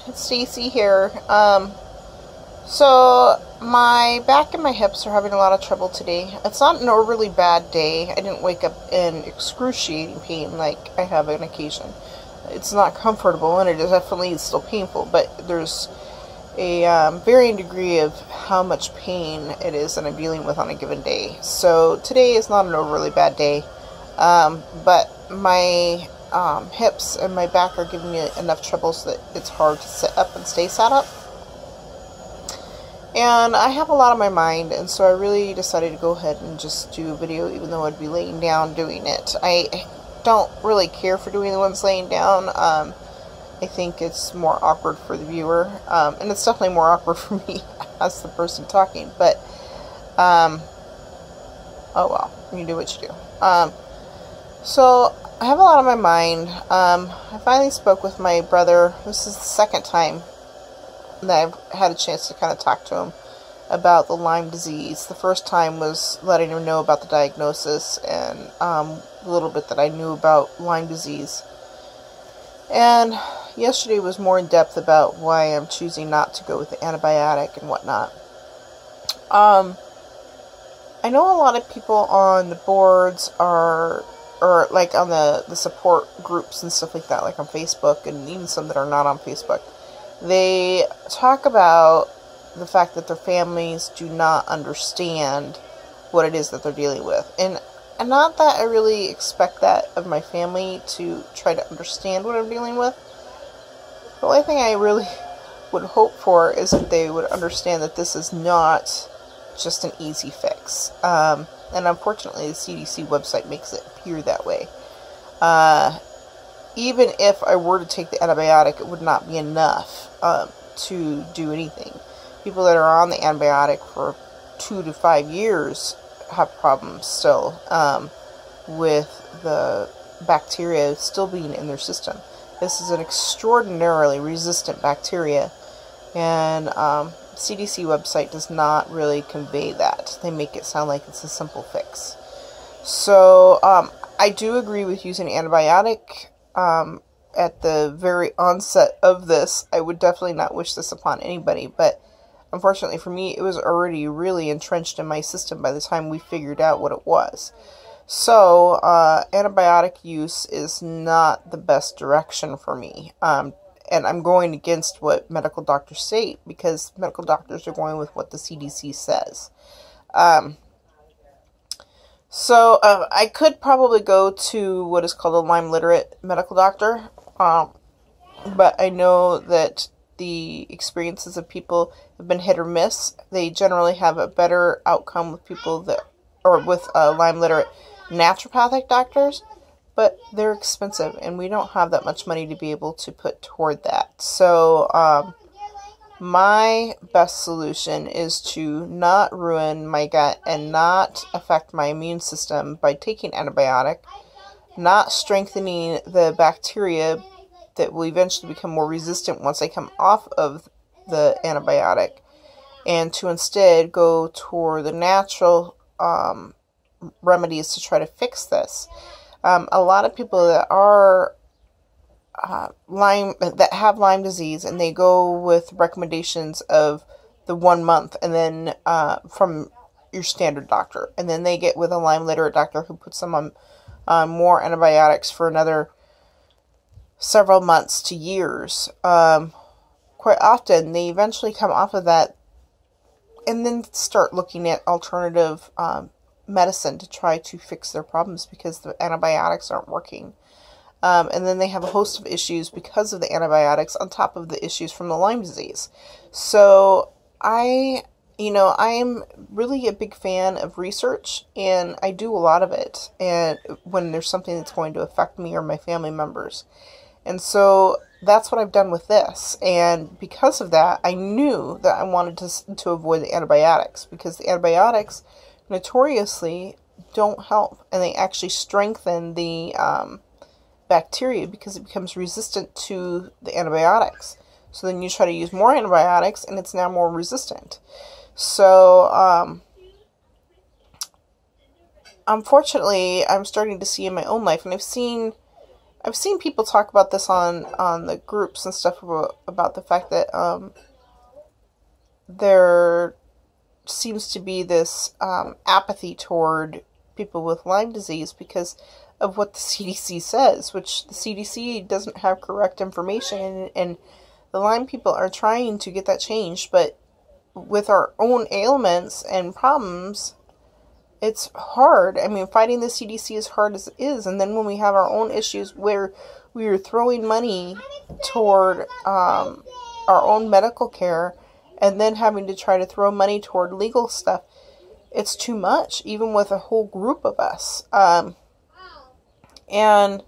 it's Stacy here. So my back and my hips are having a lot of trouble today. It's not an overly bad day. I didn't wake up in excruciating pain like I have on occasion. It's not comfortable, and it is definitely still painful, but there's a varying degree of how much pain it is that I'm dealing with on a given day. So today is not an overly bad day, but my hips and my back are giving me enough trouble so that it's hard to sit up and stay sat up. And I have a lot on my mind, and so I really decided to go ahead and just do a video, even though I'd be laying down doing it. I don't really care for doing the ones laying down. I think it's more awkward for the viewer, and it's definitely more awkward for me as the person talking, but, oh well, you do what you do. So, I have a lot on my mind. I finally spoke with my brother. This is the second time that I've had a chance to kind of talk to him about the Lyme disease. The first time was letting him know about the diagnosis and a little bit that I knew about Lyme disease. And yesterday was more in depth about why I'm choosing not to go with the antibiotic and whatnot. I know a lot of people on the boards or like on the support groups and stuff like that, like on Facebook, and even some that are not on Facebook. They talk about the fact that their families do not understand what it is that they're dealing with. And not that I really expect that of my family, to try to understand what I'm dealing with. The only thing I really would hope for is that they would understand that this is not just an easy fix. And unfortunately, the CDC website makes it appear that way. Even if I were to take the antibiotic, it would not be enough to do anything. People that are on the antibiotic for 2 to 5 years have problems still with the bacteria still being in their system. This is an extraordinarily resistant bacteria, and CDC website does not really convey that. They make it sound like it's a simple fix. So I do agree with using antibiotic. At the very onset of this, I would definitely not wish this upon anybody, but unfortunately for me, it was already really entrenched in my system by the time we figured out what it was. So, antibiotic use is not the best direction for me, and I'm going against what medical doctors say, because medical doctors are going with what the CDC says. So, I could probably go to what is called a Lyme literate medical doctor, but I know that the experiences of people have been hit or miss. They generally have a better outcome with people that, or with Lyme literate naturopathic doctors, but they're expensive, and we don't have that much money to be able to put toward that. So, my best solution is to not ruin my gut and not affect my immune system by taking antibiotic, not strengthening the bacteria that will eventually become more resistant once I come off of the antibiotic, and to instead go toward the natural remedies to try to fix this. A lot of people that are that have Lyme disease, and they go with recommendations of the 1 month, and then from your standard doctor, and then they get with a Lyme literate doctor who puts them on more antibiotics for another several months to years. Quite often they eventually come off of that and then start looking at alternative medicine to try to fix their problems, because the antibiotics aren't working. And then they have a host of issues because of the antibiotics on top of the issues from the Lyme disease. So I'm really a big fan of research, and I do a lot of it, and when there's something that's going to affect me or my family members. And so that's what I've done with this. And because of that, I knew that I wanted to avoid the antibiotics, because the antibiotics notoriously don't help, and they actually strengthen the bacteria because it becomes resistant to the antibiotics. So then you try to use more antibiotics, and it's now more resistant. So unfortunately, I'm starting to see in my own life, and I've seen people talk about this on the groups and stuff about the fact that there seems to be this apathy toward people with Lyme disease because of what the CDC says, which the CDC doesn't have correct information, and the Lyme people are trying to get that changed, but with our own ailments and problems, it's hard. I mean, fighting the CDC as hard as it is, and then when we have our own issues where we are throwing money toward our own medical care, and then having to try to throw money toward legal stuff, it's too much, even with a whole group of us. And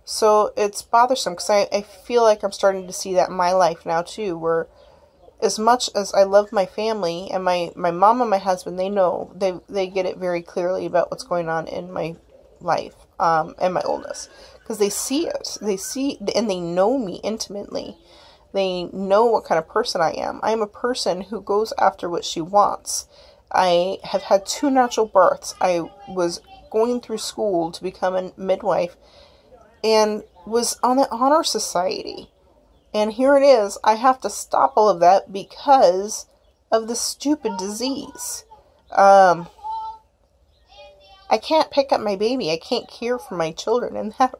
so it's bothersome, because I feel like I'm starting to see that in my life now too, where as much as I love my family, and my mom and my husband, they know, they get it very clearly about what's going on in my life, and my illness, because they see it. They see, and they know me intimately. They know what kind of person I am. I am a person who goes after what she wants. I have had 2 natural births. I was going through school to become a midwife and was on the honor society. And here it is. I have to stop all of that because of the stupid disease. I can't pick up my baby. I can't care for my children. And that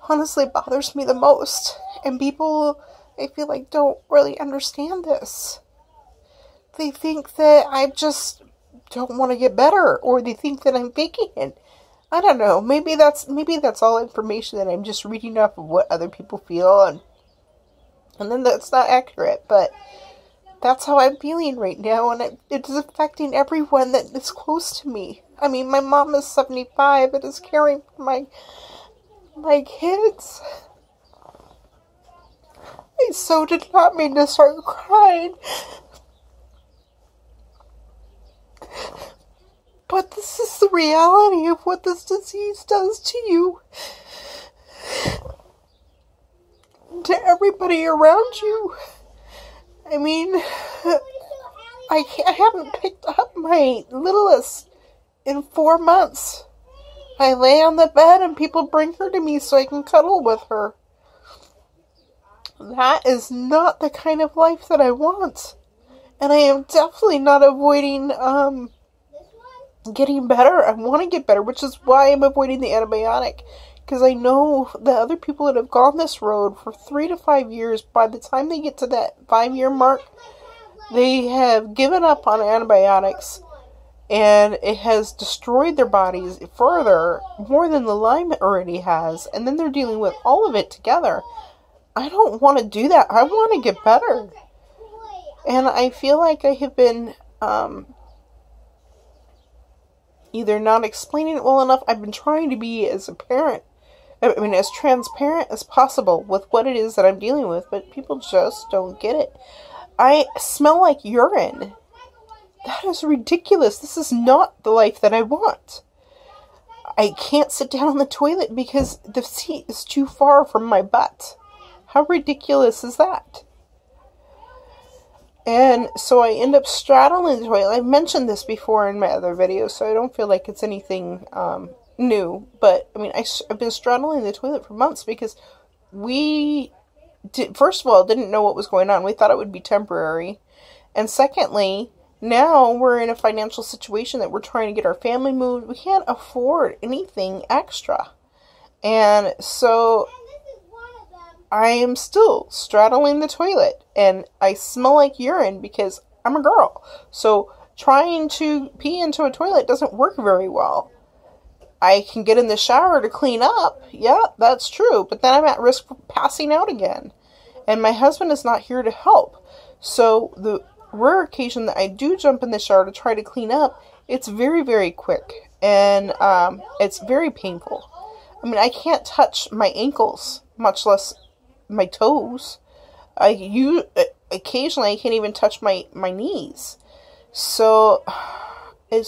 honestly bothers me the most. And people, I feel like, don't really understand this. They think that I just don't want to get better, or they think that I'm faking it. I don't know. Maybe that's all information that I'm just reading off of what other people feel, and then that's not accurate. But that's how I'm feeling right now, and it is affecting everyone that is close to me. I mean, my mom is 75 and is caring for my kids. I so did not mean to start crying. But this is the reality of what this disease does to you. To everybody around you. I mean, I haven't picked up my littlest in 4 months. I lay on the bed and people bring her to me so I can cuddle with her. That is not the kind of life that I want. And I am definitely not avoiding getting better. I want to get better, which is why I'm avoiding the antibiotic. Because I know the other people that have gone this road for 3 to 5 years, by the time they get to that 5-year mark, they have given up on antibiotics. And it has destroyed their bodies further, more than the Lyme already has. And then they're dealing with all of it together. I don't want to do that. I want to get better. And I feel like I have been either not explaining it well enough. I've been trying to be as a parent, I mean, as transparent as possible with what it is that I'm dealing with, but people just don't get it. I smell like urine. That is ridiculous. This is not the life that I want. I can't sit down on the toilet because the seat is too far from my butt. How ridiculous is that? And so I end up straddling the toilet. I've mentioned this before in my other videos, so I don't feel like it's anything new. But, I mean, I've been straddling the toilet for months because we, first of all, didn't know what was going on. We thought it would be temporary. And secondly, now we're in a financial situation that we're trying to get our family moved. We can't afford anything extra. And so I am still straddling the toilet, and I smell like urine because I'm a girl. So trying to pee into a toilet doesn't work very well. I can get in the shower to clean up. Yeah, that's true. But then I'm at risk for passing out again. And my husband is not here to help. So the rare occasion that I do jump in the shower to try to clean up, it's very, very quick. And it's very painful. I mean, I can't touch my ankles, much less my toes. Occasionally I can't even touch my knees. So it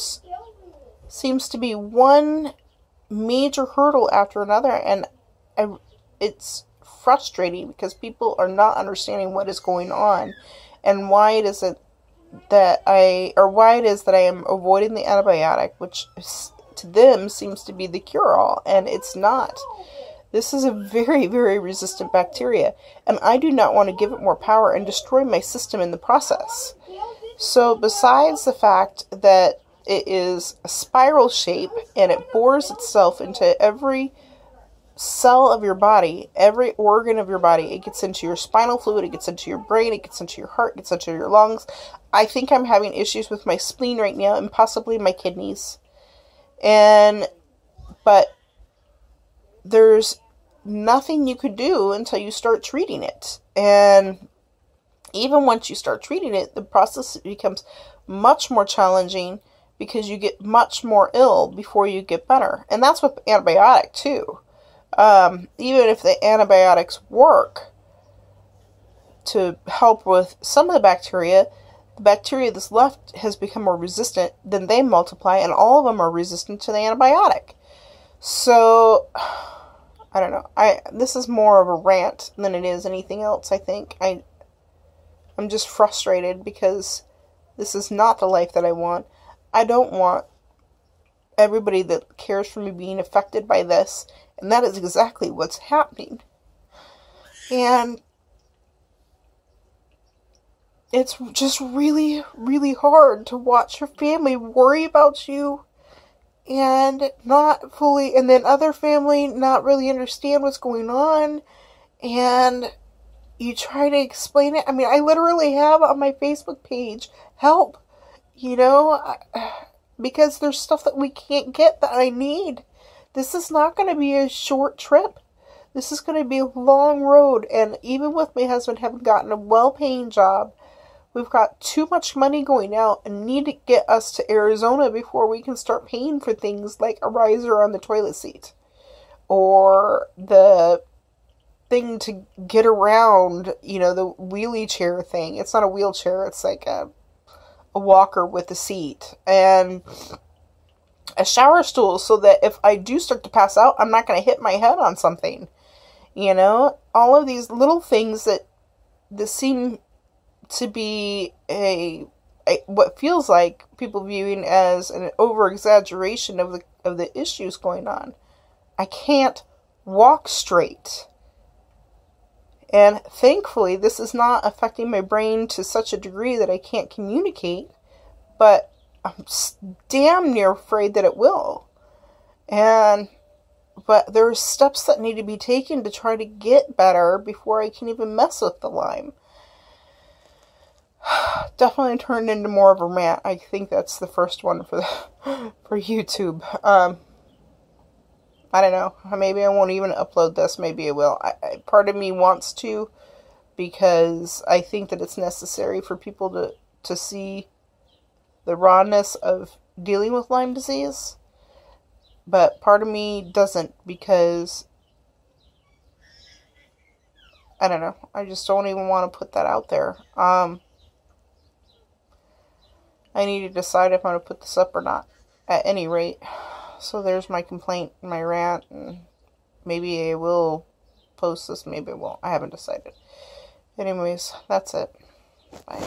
seems to be one major hurdle after another, and it's frustrating because people are not understanding what is going on and why it is that I am avoiding the antibiotic, which to them seems to be the cure-all, and it's not. This is a very, very resistant bacteria, and I do not want to give it more power and destroy my system in the process. So besides the fact that it is a spiral shape and it bores itself into every cell of your body, every organ of your body, it gets into your spinal fluid, it gets into your brain, it gets into your heart, it gets into your lungs. I think I'm having issues with my spleen right now and possibly my kidneys. But there's nothing you could do until you start treating it. And even once you start treating it, the process becomes much more challenging because you get much more ill before you get better. And that's with antibiotic too. Even if the antibiotics work to help with some of the bacteria that's left has become more resistant, then they multiply and all of them are resistant to the antibiotic. So I don't know. This is more of a rant than it is anything else, I think. I'm just frustrated because this is not the life that I want. I don't want everybody that cares for me being affected by this, and that is exactly what's happening. And it's just really, really hard to watch your family worry about you and not fully, and then other family not really understand what's going on, and you try to explain it. I mean, I literally have on my Facebook page, help, because there's stuff that we can't get that I need. This is not going to be a short trip. This is going to be a long road, and even with my husband having gotten a well-paying job, we've got too much money going out and need to get us to Arizona before we can start paying for things like a riser on the toilet seat. Or the thing to get around, the wheelie chair thing. It's not a wheelchair, it's like a walker with a seat. And a shower stool so that if I do start to pass out, I'm not going to hit my head on something. All of these little things that seem to be what feels like people viewing as an over-exaggeration of the issues going on. I can't walk straight. And thankfully, this is not affecting my brain to such a degree that I can't communicate, but I'm damn near afraid that it will. But there are steps that need to be taken to try to get better before I can even mess with the Lyme. Definitely turned into more of a rant. I think that's the first one for YouTube. I don't know. Maybe I won't even upload this. Maybe I will. Part of me wants to, because I think that it's necessary for people to see the rawness of dealing with Lyme disease. But part of me doesn't, because I don't know. I just don't even want to put that out there. I need to decide if I'm going to put this up or not, at any rate. So there's my complaint, my rant, and maybe I will post this, maybe I won't. I haven't decided. Anyways, that's it. Bye.